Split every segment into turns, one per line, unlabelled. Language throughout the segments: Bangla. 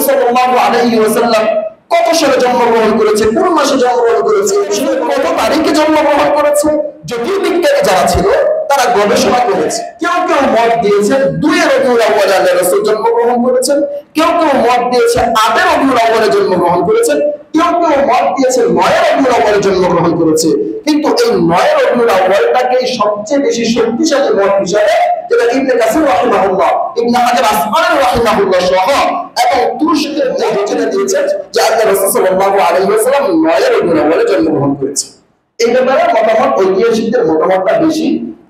সাল্লাল্লাহু আলাইহি ওয়াসাল্লাম কত সালে জন্মগ্রহণ করেছে, কোন মাসে জন্মগ্রহণ করেছে, কত তারিখে জন্মগ্রহণ করেছে, জ্যোতির্বিজ্ঞানী যারা ছিল তারা গবেষণা করেছে। কেউ কেউ মত দিয়েছেন 2 রবিউল আউয়ালে আল্লাহ রাসূল জন্মগ্রহণ করেছেন, কেউ কেউ মত দিয়েছে 8 রবিউল আউয়ালে জন্মগ্রহণ করেছেন, কেউ কেউ মত দিয়েছে 9 রবিউল আউয়ালে জন্মগ্রহণ করেছে। কিন্তু এই 9 রবিউল আউয়ালটাকে সবচেয়ে বেশি শক্তিশালী মত হিসেবে, যেটা ইবনে কাসির রাহিমাহুল্লাহ, ইবনে হাজার আসকালানী রাহিমাহুল্লাহ সহ এবং তুরস্কের যেটা দিয়েছেন যে আল্লাহ রাসূল সাল্লাল্লাহু আলাইহি ওয়াসাল্লাম 9 রবিউল আউয়ালে জন্মগ্রহণ করেছে। এই ব্যাপারে মতামত ঐতিহাসিকদের মতামতটা বেশি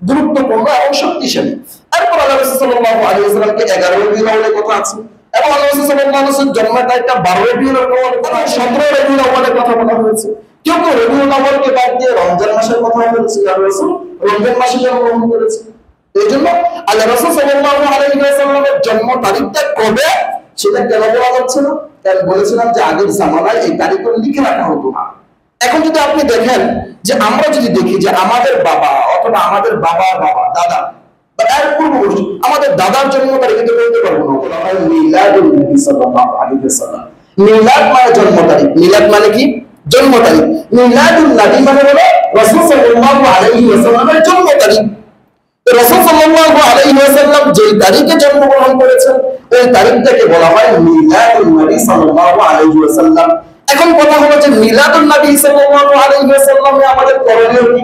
গুরুত্বপূর্ণ এবং শক্তিশালী। এরপর আল্লাহ রাসূল সাল্লাল্লাহু আলাইহি ওয়াসাল্লামকে 11 রবিউল আউয়ালে কথা আছে, এবং আল্লাহ রাসূল সাল্লাল্লাহু আলাইহি ওয়াসাল্লাম জন্মের তারিখটা 12 রবিউল আউয়ালে কথা, 17 রবিউল আউয়ালে কথা বলা হয়েছে। কেউ কেউ রবিউল আউয়ালকে বাদ দিয়ে রমজান মাসের কথা বলেছে, আল্লাহ রাসূল রমজান মাসে জন্মগ্রহণ করেছে। এই জন্য আল্লাহ রাসূল সাল্লাল্লাহু আলাইহি ওয়াসাল্লামের জন্ম তারিখটা কবে সেটা কেন বলা হচ্ছে না? তাই বলেছিলাম যে আগের জামানায় এই তারিখগুলো লিখে রাখা হতো না। এখন যদি আপনি দেখেন যে আমরা যদি দেখি যে আমাদের বাবা অথবা আমাদের বাবা বাবা দাদা বা এর পূর্বপুরুষ আমাদের দাদার জন্ম তারিখ কিন্তু বলতে পারবো না, বলা হয় মিলাদুন নবী সাল্লাল্লাহু আলাইহি ওয়াসাল্লাম। মিলাদ মানে জন্ম তারিখ, মিলাদ মানে কি? জন্ম তারিখ। মিলাদুন নবী মানে হলো রাসূল সাল্লাল্লাহু আলাইহি ওয়াসাল্লামের জন্ম তারিখ। রাসূল সাল্লাল্লাহু আলাইহি ওয়াসাল্লাম যে তারিখে জন্মগ্রহণ করেছেন ওই তারিখটাকে বলা হয় মিলাদুন নবী সাল্লাল্লাহু আলাইহি ওয়াসাল্লাম। এখন কথা হলো যে মিলাদুন নবী সাল্লাল্লাহু আলাইহি ওয়াসাল্লামে আমাদের করণীয় কি?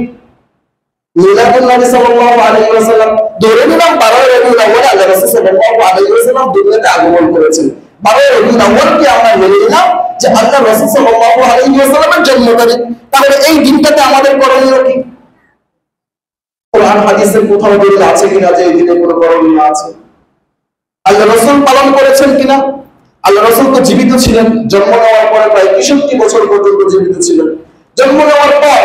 মিলাদুন নবী সাল্লাল্লাহু আলাইহি ওয়াসাল্লাম ধরে নিলাম 12 রবিউল আউয়ালে আল্লাহ রাসূল সাল্লাল্লাহু আলাইহি ওয়াসাল্লাম দুনিয়াতে আগমন করেছেন। 12 রবিউল আউয়ালকে আমরা মেনে নিলাম যে আল্লাহ রাসূল সাল্লাল্লাহু আলাইহি ওয়াসাল্লামের জন্ম তারিখ। তাহলে এই দিনটাতে আমাদের করণীয় কি? কোরআন হাদিসের কোথাও দলিল আছে কিনা যে এই দিনে কোনো করণীয় আছে? আল্লাহ রাসূল পালন করেছেন কিনা? আল্লাহ রাসূল তো জীবিত ছিলেন, জন্ম নেওয়ার পরে প্রায় 63 বছর পর্যন্ত জীবিত ছিলেন। জন্ম নেওয়ার পর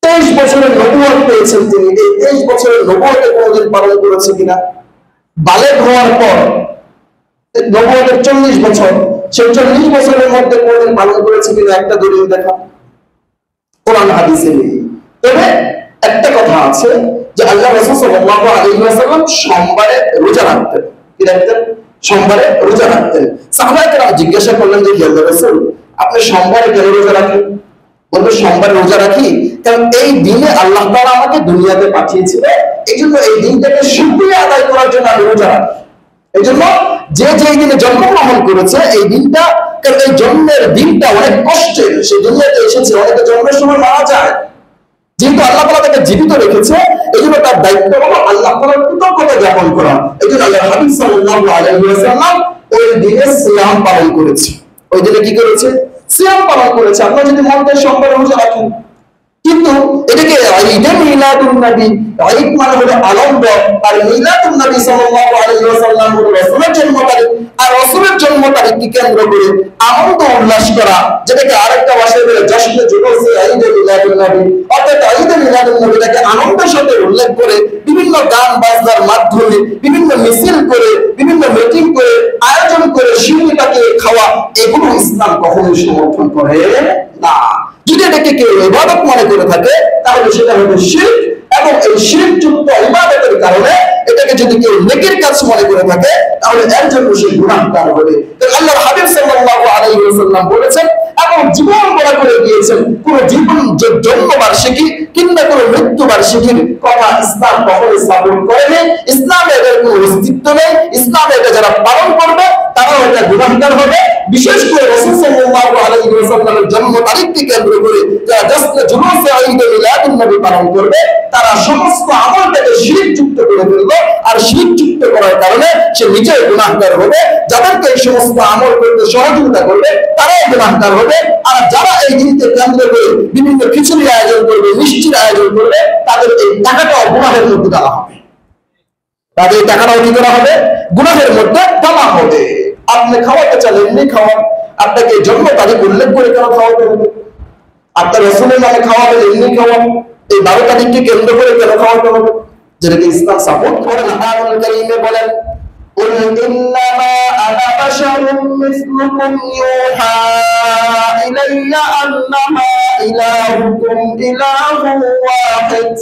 23 বছরের নবুয়ত পেয়েছেন তিনি। এই 23 বছরের নবুয়তে কোনদিন পালন করেছে কিনা? বালেগ হওয়ার পর নবুয়তের 40 বছর, সেই 40 বছরের মধ্যে কোনদিন পালন করেছে কিনা একটা দলিল দেখা কোরআন হাদিসে নেই। তবে একটা কথা আছে যে আল্লাহ রাসূল সাল্লাল্লাহু আলাইহি ওয়াসাল্লাম সোমবারে রোজা রাখতেন। কি রাখতেন? সোমবারে রোজা রাখতেন। সাহাবায়ে কেরাম জিজ্ঞাসা করলেন যে আল্লাহ রাসূল আপনি সোমবারে কেন রোজা রাখেন? বললেন সোমবারে রোজা রাখি কারণ এই দিনে আল্লাহ তাআলা আমাকে দুনিয়াতে পাঠিয়েছিলেন, এইজন্য এই দিনটাকে শুকরিয়া আদায় করার জন্য আমি রোজা রাখি। এইজন্য যে যে দিনে জন্মগ্রহণ করেছে এই দিনটা, কারণ এই জন্মের দিনটা অনেক কষ্টের, সে দুনিয়াতে এসেছে, অনেকে জন্মের সময় মারা যায়, যেহেতু আল্লাহ তাআলা তাকে জীবিত রেখেছে এই জন্য তার দায়িত্ব হলো আল্লাহ তাআলার কৃতজ্ঞতা জ্ঞাপন করা। এই জন্য আল্লাহ হাবিব সাল্লাল্লাহু আলাইহি ওয়াসাল্লাম ওই দিনে সিয়াম পালন করেছে। ওই দিনে কি করেছে? সিয়াম পালন করেছে। আপনারা যদি মন দিয়ে সোমবার রোজা রাখেন, কিন্তু এটাকে ঈদে মিলাদুন নবী, ঈদ মানে হলো আনন্দ, আর মিলাদুন নবী সাল্লাল্লাহু আলাইহি ওয়াসাল্লাম হলো রাসূলের জন্ম তারিখ, আর রাসূলের জন্ম তারিখকে কেন্দ্র করে আনন্দ উল্লাস করা, যেটাকে আরেকটা ভাষায় বলে জশ্নে জুলুসে ঈদে মিলাদুন নবী। অর্থাৎ ঈদে মিলাদুন নবীটাকে আনন্দের সাথে উল্লেখ করে বিভিন্ন গান বাজনার মাধ্যমে, বিভিন্ন মিছিল করে, বিভিন্ন মিটিং করে, আয়োজন করে শিরনিটাকে খাওয়া, এগুলো ইসলাম কখনোই সমর্থন করে না। যদি এটাকে কেউ ইবাদত মনে করে থাকে তাহলে সেটা হবে শিরক, এবং এই শিরকযুক্ত ইবাদতের কারণে এটাকে যদি কেউ নেকির কাজ মনে করে থাকে তাহলে এর জন্য সে গুনাহগার হবে। তাই আল্লাহর হাবিব সাল্লাল্লাহু আলাইহি ওয়াসাল্লাম বলেছেন এবং জীবন বড় করে দিয়েছেন, কোন জীবন জন্ম বার্ষিকী কিংবা কোন মৃত্যু বার্ষিকীর কথা ইসলাম কখনোই সাপোর্ট করেনি। ইসলামে এর কোনো অস্তিত্ব নেই। ইসলামে এটা যারা পালন করবে তারাও এটা গুনাহগার হবে। বিশেষ করে রাসূল সাল্লাল্লাহু আলাইহি ওয়াসাল্লামের জন্ম তারিখকে কেন্দ্র করে যারা জশ্নে জুলুসে ঈদে মিলাদুন নবী পালন করবে তারা সমস্ত আমলটাকে শিরক যুক্ত করে ফেলবে, আর শিরক যুক্ত করার কারণে সে নিজেই গুনাহগার হবে। যাদেরকে এই সমস্ত আমল করতে সহযোগিতা করবে তারাই গুনাহগার হবে। আর যারা এই দিনকে কেন্দ্র করে বিভিন্ন খিচুড়ির আয়োজন করবে, মিষ্টির আয়োজন করবে, তাদের এই টাকাটাও গুনাহের মধ্যে দেওয়া হবে। তাদের টাকাটাও কি করা হবে? গুনাহের মধ্যে দেওয়া হবে। আপনি খাওয়াতে চান এমনি খাওয়ান, আপনাকে জন্ম তারিখ উল্লেখ করে কেন খাওয়াতে হবে? আপনার রাসূলের নামে খাওয়াবেন এমনি খাওয়ান, এই 12 তারিখকে কেন্দ্র করে কেন খাওয়াতে হবে? যেটাকে ইসলাম সাপোর্ট করে না। আল কারীমে বলেন قل إنما أنا بشر مثلكم يوحى إلي أنما إلهكم إله واحد।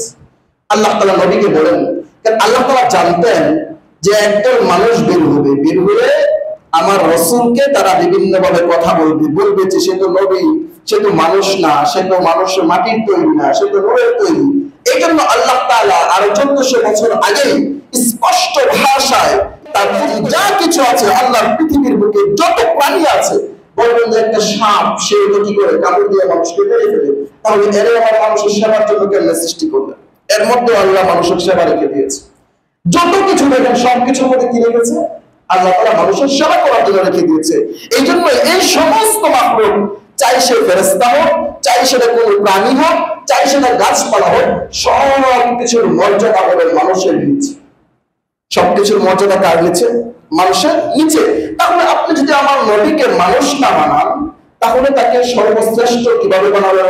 আল্লাহ তাআলা নবীকে বলেন, কারণ আল্লাহ তাআলা জানতেন যে একজন মানুষ বের হয়ে আমার রাসূলকে তারা বিভিন্ন ভাবে কথা বলবে যে সে তো নবী, সে তো মানুষ না, সে তো মানুষের মাটির তৈরি না, সে তো নূরের তৈরি। এই জন্য আল্লাহ তাআলা আরো 1400 বছর আগে স্পষ্ট ভাষায় তার যা কিছু আছে, আল্লাহর পৃথিবীর বুকে যত প্রাণী আছে, বলবেন যে একটা সাপ সে কি করে কামড় দিয়ে মানুষকে মেরে ফেলে, তাহলে এর আমার মানুষের সেবার জন্য কেন সৃষ্টি করলেন? এর মধ্যে আল্লাহ মানুষের সেবা রেখে দিয়েছে। যত কিছু দেখেন সবকিছুর মধ্যে কি রেখেছে? আল্লাহ তাআলা মানুষের সেবা করার জন্য রেখে দিয়েছে। এই জন্য এই সমস্ত মাখলুক, চাই সে ফেরেশতা হোক, চাই সেটা কোনো প্রাণী হোক, চাই সেটা গাছপালা হোক, সব কিছুর মর্যাদা হবে মানুষের নিচে। সবকিছুর মর্যাদা কার নিচে? মানুষের নিচে। তাহলে আপনি যদি আমার নবীকে মানুষ না বানান, তাহলে তাকে সর্বশ্রেষ্ঠ কিভাবে বানাবেন?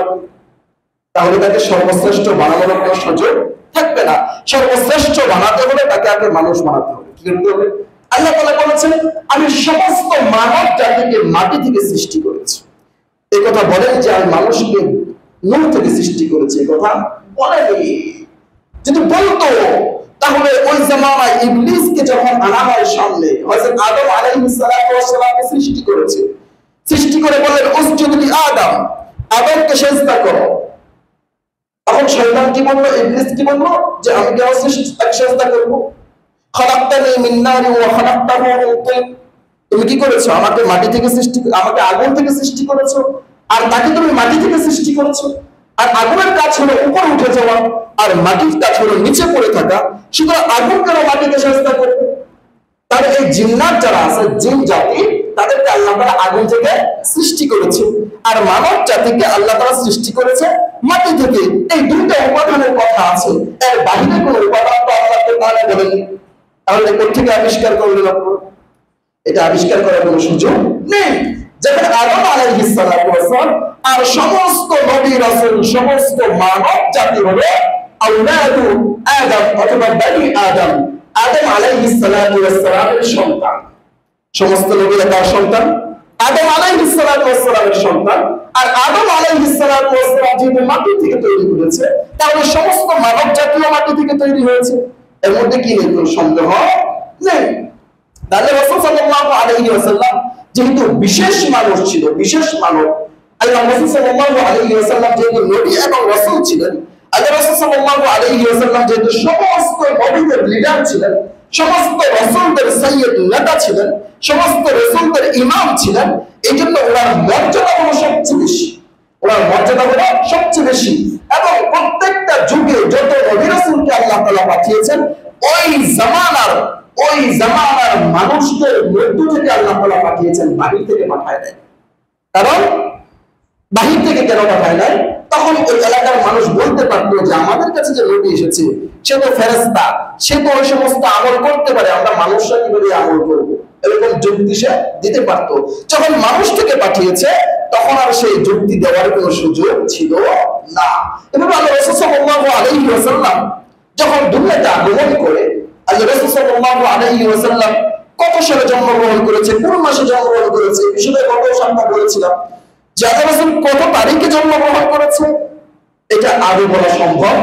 তাহলে তাকে সর্বশ্রেষ্ঠ বানানোর কোনো সুযোগ থাকবে না। সর্বশ্রেষ্ঠ বানাতে হলে তাকে আগে মানুষ বানাতে হবে। কি করতে হবে? আল্লাহ তাআলা বলেছেন, আমি সমস্ত মানব জাতিকে মাটি থেকে সৃষ্টি করেছি। এই কথা বলেন যে আমি মানুষকে নূর থেকে সৃষ্টি করেছি, এই কথা বলেনি। যদি বলতো তাহলে ওই জামানায় ইবলিসকে যখন আনা হয় সামনে, হযরত আদম আলাইহিস সালাতু ওয়াস সালামকে সৃষ্টি করেছে, সৃষ্টি করে বললেন উসজুদু লি আদম, আদমকে সিজদা করো। তখন শয়তান কি বলল, ইবলিস কি বলল যে আমি কেন সিজদা করব? খালাকতানি মিন নারি ওয়া খালাকতাহু মিন তিন, তুমি কি করেছো? আমাকে মাটি থেকে সৃষ্টি, আমাকে আগুন থেকে সৃষ্টি করেছো, আর তাকে তুমি মাটি থেকে সৃষ্টি করেছো। আর আগুনের কাজ হলো উপরে উঠে যাওয়া, আর মাটির কাজ হলো নিচে পড়ে থাকা। সুতরাং আগুন কেন মাটিতে সিজদা করবে? তাহলে এই জিন্নাত যারা আছে, জিন জাতি, তাদেরকে আল্লাহ তাআলা আগুন থেকে সৃষ্টি করেছে, আর মানব জাতিকে আল্লাহ তাআলা সৃষ্টি করেছে মাটি থেকে। এই দুইটা উপাদানের কথা আছে, এর বাইরে কোনো উপাদান তো আল্লাহ তাআলা বলেননি। তাহলে কোথেকে আবিষ্কার করলেন আপনারা? এটা আবিষ্কার করার কোনো সুযোগ নেই। যেখানে আদম আলাইহিস সালাতু ওয়াস সালাম আর সমস্ত নবী রাসূল, সমস্ত মানব জাতি হলো আওলাদু আদম অথবা বনি আদম, আদম আলাইহিস সালাতু ওয়াস সালামের সন্তান। সমস্ত নবীরা কার সন্তান? আদম আলাইহিস সালাতু ওয়াস সালামের সন্তান। আর আদম আলাইহিস সালাতু ওয়াস সালাম যেহেতু মাটি থেকে তৈরি করেছে, তাহলে সমস্ত মানব জাতিও মাটি থেকে তৈরি হয়েছে। এর মধ্যে কি নেই? কোনো সন্দেহ নেই। তাহলে রাসূল সাল্লাল্লাহু আলাইহি ওয়াসাল্লাম যেহেতু বিশেষ মানুষ ছিল, বিশেষ মানব, আল্লাহ রাসূল সাল্লাল্লাহু আলাইহি ওয়াসাল্লাম যেহেতু নবী এবং রাসূল ছিলেন, আল্লাহ রাসূল সাল্লাল্লাহু আলাইহি ওয়াসাল্লাম যেহেতু সমস্ত নবীদের লিডার ছিলেন, সমস্ত রাসূলদের সাইয়্যিদ নেতা ছিলেন, সমস্ত রাসূলদের ইমাম ছিলেন, এইজন্য ওনার মর্যাদা হলো সবচেয়ে বেশি। ওনার মর্যাদা হলো সবচেয়ে বেশি। এবং প্রত্যেকটা যুগে যত নবী রাসূলকে আল্লাহ তাআলা পাঠিয়েছেন, ওই জামানার মানুষদের মধ্য থেকে আল্লাহ তাআলা পাঠিয়েছেন, বাহির থেকে পাঠায় নাই। কারণ বাহির থেকে কেন পাঠায় নাই? তখন ওই এলাকার মানুষ বলতে পারতো যে আমাদের কাছে যে নবী এসেছে সে তো ফেরেশতা, সে তো ওই সমস্ত আমল করতে পারে, আমরা মানুষরা কিভাবে আমল করবো, এরকম যুক্তি সে দিতে পারতো। যখন মানুষ থেকে পাঠিয়েছে তখন আর সেই যুক্তি দেওয়ার কোনো সুযোগ ছিল না। এভাবে আল্লাহ রাসূল সাল্লাল্লাহু আলাইহি ওয়াসাল্লাম যখন দুনিয়াতে আগমন করে, আল্লাহ রাসূল সাল্লাল্লাহু আলাইহি ওয়াসাল্লাম কত সালে জন্মগ্রহণ করেছে, কোন মাসে জন্মগ্রহণ করেছে, বিষয়ে কত সপ্তাহ বলেছিলাম। যে আল্লাহ রাসূল কত তারিখে জন্মগ্রহণ করেছে এটা আগে বলা সম্ভব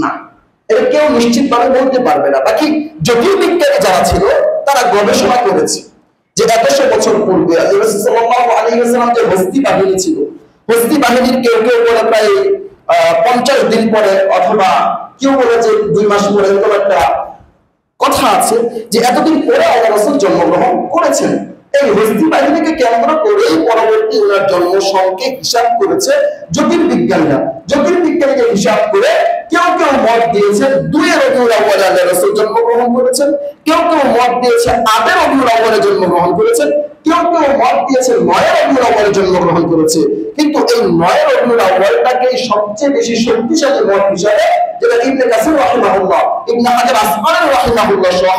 না। এটা কেউ নিশ্চিতভাবে বলতে পারবে না। বাকি জ্যোতির্বিজ্ঞানী যারা ছিল তারা গবেষণা করেছে যে 1100 বছর পূর্বে আল্লাহ রাসূল সাল্লাল্লাহু আলাইহি ওয়াসাল্লাম যে হস্তি বাহিনী ছিল, হস্তি বাহিনীর কেউ কেউ বলে প্রায় 50 দিন পরে, অথবা কেউ বলে যে 2 মাস পরে, এরকম একটা কথা আছে যে এতদিন পরে আল্লাহ রাসূল জন্মগ্রহণ করেছেন। এই হস্তি বাহিনীকে কেন্দ্র করে পরবর্তী ওনার জন্ম সংখ্যা হিসাব করেছে জ্যোতির্বিজ্ঞানীরা। জ্যোতির্বিজ্ঞানীকে হিসাব করে কেউ কেউ মত দিয়েছে 2 রবিউল আউয়ালে আল্লাহ রাসূল জন্মগ্রহণ করেছেন, কেউ কেউ মত দিয়েছে 8 রবিউল আউয়ালে জন্মগ্রহণ করেছেন, কেউ কেউ মত দিয়েছে 9 রবিউল আউয়ালে জন্মগ্রহণ করেছে। কিন্তু এই 9 রবিউল আউয়ালটাকে সবচেয়ে বেশি শক্তিশালী মত হিসাবে, যেটা ইবনে কাসির রাহিমাহুল্লাহ, ইবনে হাজার আসকালানি রাহিমাহুল্লাহ সহ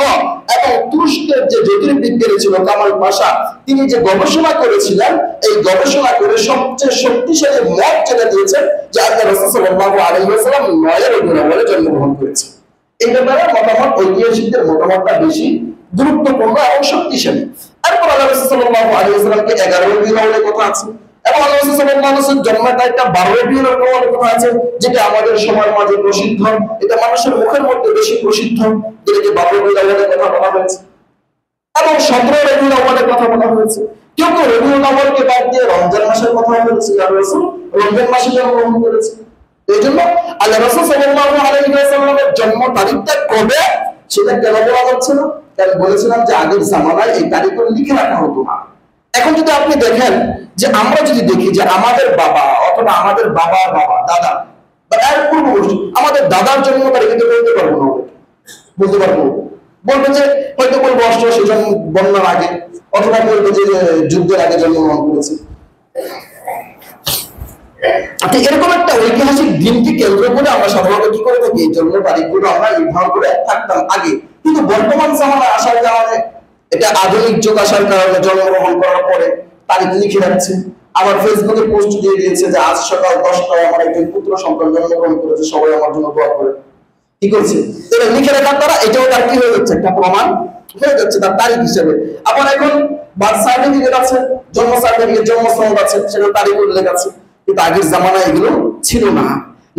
এবং তুরস্কের যে জ্যোতির্বিজ্ঞানী ছিল কামাল পাশা, তিনি যে গবেষণা করেছিলেন, এই গবেষণা করে সবচেয়ে শক্তিশালী মত যেটা দিয়েছেন যে আল্লাহ রাসূল সাল্লাল্লাহু আলাইহি ওয়াসাল্লাম 9 রবিউল আউয়ালে জন্মগ্রহণ করেছেন। এই ব্যাপারে মতামত ঐতিহাসিকদের মতামতটা বেশি গুরুত্বপূর্ণ এবং শক্তিশালী। এরপর আল্লাহ রাসূল সাল্লাল্লাহু আলাইহি ওয়াসাল্লামকে 11 রবিউল আউয়ালে কথা আছে, এবং আল্লাহ রাসূল সাল্লাল্লাহু আলাইহি ওয়াসাল্লাম জন্মের তারিখটা 12 রবিউল আউয়ালে কথা আছে, যেটা আমাদের সবার মাঝে প্রসিদ্ধ, এটা মানুষের মুখের মধ্যে বেশি প্রসিদ্ধ, যেটাকে 12 রবিউল আউয়ালে কথা বলা হয়েছে। এবং 17 রবিউল আউয়ালে কথা বলা বলেছে। কেউ কেউ রবিউল আউয়ালকে বাদ দিয়ে রমজান মাসের কথা বলেছে, আল্লাহ রাসূল রমজান মাসে জন্মগ্রহণ করেছে। এই জন্য আল্লাহ রাসূল সাল্লাল্লাহু আলাইহি ওয়াসাল্লামের জন্ম তারিখটা কবে সেটা কেন বলা হচ্ছে না? কারণ বলেছিলাম যে আগের জামানায় এই তারিখগুলো লিখে রাখা হতো না। এখন যদি আপনি দেখেন যে আমরা যদি দেখি যে আমাদের বাবা অথবা আমাদের বাবার বাবা দাদা বা এর পূর্বপুরুষ আমাদের দাদার জন্ম তারিখ কিন্তু বলতে পারবো না, বলতে পারবো, বলবে যে হয়তো বলবো 88 জন্ম বন্যার আগে, অথবা বলবে যে যুদ্ধের আগে জন্মগ্রহণ করেছে। এরকম একটা ঐতিহাসিক দিনকে কেন্দ্র করে আমরা সাধারণত কি করে থাকি, এই জন্ম তারিখগুলো আমরা নির্ধারণ করে থাকতাম আগে। কিন্তু বর্তমান জামানায় আসার কারণে, এটা আধুনিক যুগ আসার কারণে জন্মগ্রহণ করার পরে তারিখ লিখে রাখছে। আবার ফেসবুকে পোস্ট দিয়ে দিয়েছে যে আজ সকাল 10টায় আমার একজন পুত্র সন্তান জন্মগ্রহণ করেছে, সবাই আমার জন্য দোয়া করে। কি করছে? এটা লিখে রাখার দ্বারা এটাও তার কি হয়ে যাচ্ছে, একটা প্রমাণ হয়ে যাচ্ছে তার তারিখ হিসেবে। আবার এখন বার্থ সার্টিফিকেট আছে, জন্ম সার্টিফিকেট, জন্ম সনদ আছে, সেটা তারিখ উল্লেখ আছে। কিন্তু আগের জামানায় এগুলো ছিল না।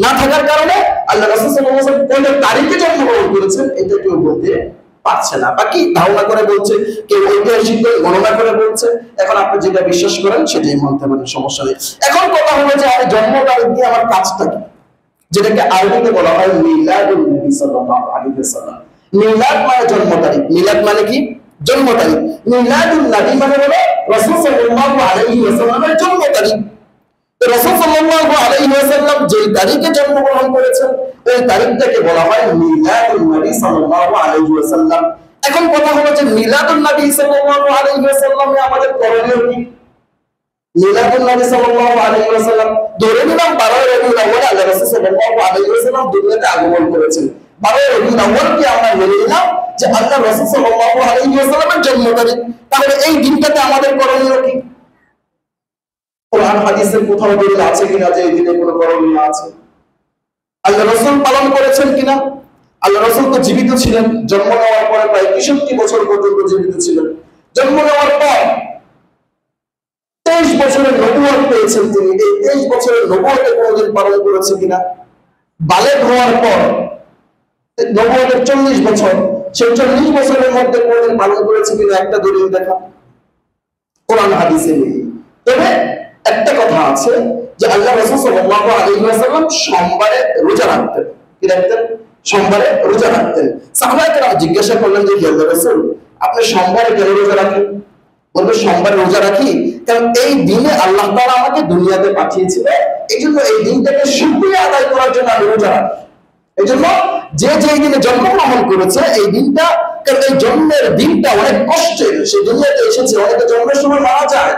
না থাকার কারণে আল্লাহ রাসূল সাল্লাল্লাহু আলাইহি ওয়াসাল্লাম কোন তারিখে জন্মগ্রহণ করেছেন এটা কেউ বলতে পারছে না। বাকি ধারণা করে বলছে, কেউ ঐতিহাসিক গণনা করে বলছে। এখন আপনি যেটা বিশ্বাস করেন সেটাই মানতে পারেন, সমস্যা নেই। এখন কথা হলো যে আমি জন্ম তারিখ দিয়ে আমার কাজটা কি, যেটাকে আরবিতে বলা হয় মিলাদুন নবী সাল্লাল্লাহু আলাইহি ওয়াসাল্লাম। মিলাদ মানে জন্ম তারিখ। মিলাদ মানে কি? জন্ম তারিখ। মিলাদুন নবী মানে হলো রাসূল সাল্লাল্লাহু আলাইহি ওয়াসাল্লামের জন্ম তারিখ। রাসূল সাল্লাল্লাহু আলাইহি ওয়াসাল্লাম যে তারিখে জন্মগ্রহণ করেছেন ওই তারিখটাকে বলা হয় মিলাদুন নবী সাল্লাল্লাহু আলাইহি ওয়াসাল্লাম। এখন কথা হলো যে মিলাদুন নবী সাল্লাল্লাহু আলাইহি ওয়াসাল্লামে আমাদের করণীয় কি? মিলাদুন নবী সাল্লাল্লাহু আলাইহি ওয়াসাল্লাম ধরে নিলাম 12 রবিউল আউয়াল আল্লাহ রাসূল সাল্লাল্লাহু আলাইহি ওয়াসাল্লাম দুনিয়াতে আগমন করেছেন। 12 রবিউল আউয়ালকে আমরা মেনে নিলাম যে আল্লাহ রাসূল সাল্লাল্লাহু আলাইহি ওয়াসাল্লামের জন্ম তারিখ। তাহলে এই দিনটাতে আমাদের করণীয় কি? কোরআন হাদিসের কোথাও দলিল আছে কিনা যে এই দিনে কোনো করণীয় আছে? আল্লাহ রাসূল পালন করেছেন কিনা? আল্লাহ রাসূল তো জীবিত ছিলেন, জন্ম নেওয়ার পরে প্রায় 63 বছর পর্যন্ত জীবিত ছিলেন। জন্ম নেওয়ার পর 23 বছরের নবুয়ত পেয়েছেন তিনি। এই 23 বছরের নবুয়তে কোনদিন পালন করেছে কিনা? বালেগ হওয়ার পর নবুয়তের 40 বছর, সেই 40 বছরের মধ্যে কোনদিন পালন করেছে কিনা একটা দলিল দেখা কোরআন হাদিসে নেই। তবে একটা কথা আছে যে আল্লাহ রাসূল সাল্লাল্লাহু আলাইহি ওয়াসাল্লাম সোমবারে রোজা রাখতেন। কি রাখতেন? সোমবারে রোজা রাখতেন। সাহাবায়ে কেরাম জিজ্ঞাসা করলেন যে হে আল্লাহর রাসূল, আপনি সোমবারে কেন রোজা রাখেন? বলবে সোমবারে রোজা রাখি কারণ এই দিনে আল্লাহ তাআলা আমাকে দুনিয়াতে পাঠিয়েছিল, এইজন্য এই দিনটাকে শুকরিয়া আদায় করার জন্য আমি রোজা রাখি। এইজন্য যে দিনে জন্মগ্রহণ করেছে এই দিনটা, কারণ এই জন্মের দিনটা অনেক কষ্টের, সে দুনিয়াতে এসেছে, অনেকে জন্মের সময় মারা যায়,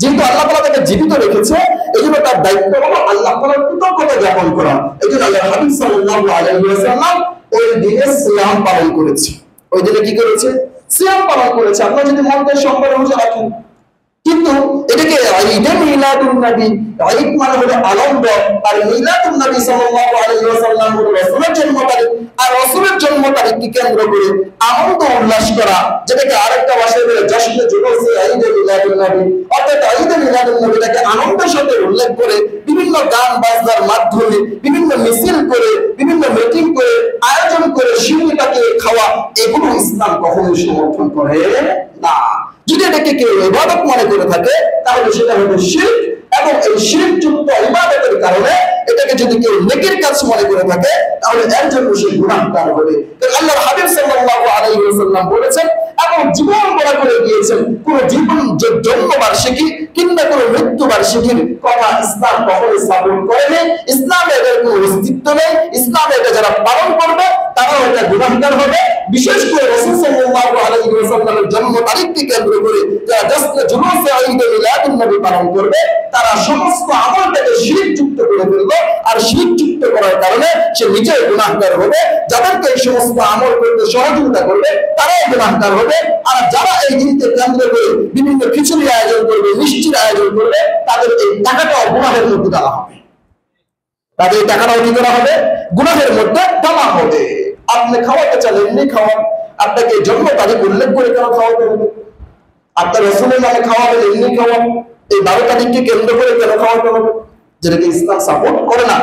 যেহেতু আল্লাহ তাআলা তাকে জীবিত রেখেছে এই জন্য তার দায়িত্ব হলো আল্লাহ তাআলার কৃতজ্ঞতা জ্ঞাপন করা। এই জন্য আল্লাহ হাবিব সাল্লাল্লাহু আলাইহি ওয়াসাল্লাম ওই দিনে সিয়াম পালন করেছে। ওই দিনে কি করেছে? সিয়াম পালন করেছে। আপনারা যদি মন দিয়ে সোমবারে রোজা রাখেন, কিন্তু এটাকে ঈদে মিলাদুন নবী, ঈদ মানে হলো আনন্দ, আর মিলাদুন নবী সাল্লাল্লাহু আলাইহি ওয়াসাল্লাম হলো রাসূলের জন্ম তারিখ। আর রাসূলের জন্ম তারিখকে কেন্দ্র করে আনন্দ উল্লাস করা, যেটাকে আরেকটা ভাষায় বলে জশ্নে জুলুসে ঈদে মিলাদুন নবী, অর্থাৎ ঈদে মিলাদুন নবীটাকে আনন্দের সাথে উল্লেখ করে বিভিন্ন গান বাজনার মাধ্যমে, বিভিন্ন মিছিল করে, বিভিন্ন মিটিং করে, আয়োজন করে শিরনিটাকে খাওয়া, এগুলো ইসলাম কখনোই সমর্থন করে না। যদি এটাকে কেউ ইবাদত মনে করে থাকে তাহলে সেটা হবে শিরক, এবং এই শিরকযুক্ত ইবাদতের কারণে এটাকে যদি কেউ নেকির কাজ মনে করে থাকে তাহলে এর জন্য সে গুনাহগার হবে। কারণ আল্লাহর হাবিব সাল্লাল্লাহু আলাইহি ওয়াসাল্লাম বলেছেন এবং জীবন বড় করে দিয়েছেন, কোন জীবন জন্ম বার্ষিকী কিংবা কোন মৃত্যু বার্ষিকীর কথা ইসলাম কখনোই সাপোর্ট করেনি। ইসলামে এর কোনো অস্তিত্ব নেই। ইসলামে এটা যারা পালন করবে তারাও এটা গুনাহগার হবে। বিশেষ করে রাসূল সাল্লাল্লাহু আলাইহি ওয়াসাল্লামের জন্ম তারিখকে কেন্দ্র করে যারা জশ্নে জুলুসে ঈদে মিলাদুন নবী পালন করবে তারা সমস্ত আমলটাকে শিরকযুক্ত করে ফেলবে, আর শিরকযুক্ত করার কারণে সে নিজেই গুনাহগার হবে। যাদেরকে এই সমস্ত আমল করতে সহযোগিতা করবে তারাও গুনাহগার হবে। আর যারা এই দিনকে কেন্দ্র করে বিভিন্ন খিচুড়ি আয়োজন করবে, মিষ্টির আয়োজন করবে, তাদের এই টাকাটাও গুনাহের মধ্যে দেওয়া হবে। তাদের এই টাকাটাও কি করা হবে? গুনাহের মধ্যে দেওয়া হবে। আপনি খাওয়াতে চান এমনি খাওয়ান, আপনাকে জন্ম তারিখ উল্লেখ করে কেন খাওয়াতে হবে? আপনার রাসূলের নামে খাওয়াবেন এমনি খাওয়ান, এই 12 তারিখকে কেন্দ্র করে কেন খাওয়াতে হবে? যেটাকে ইসলাম সাপোর্ট করে না।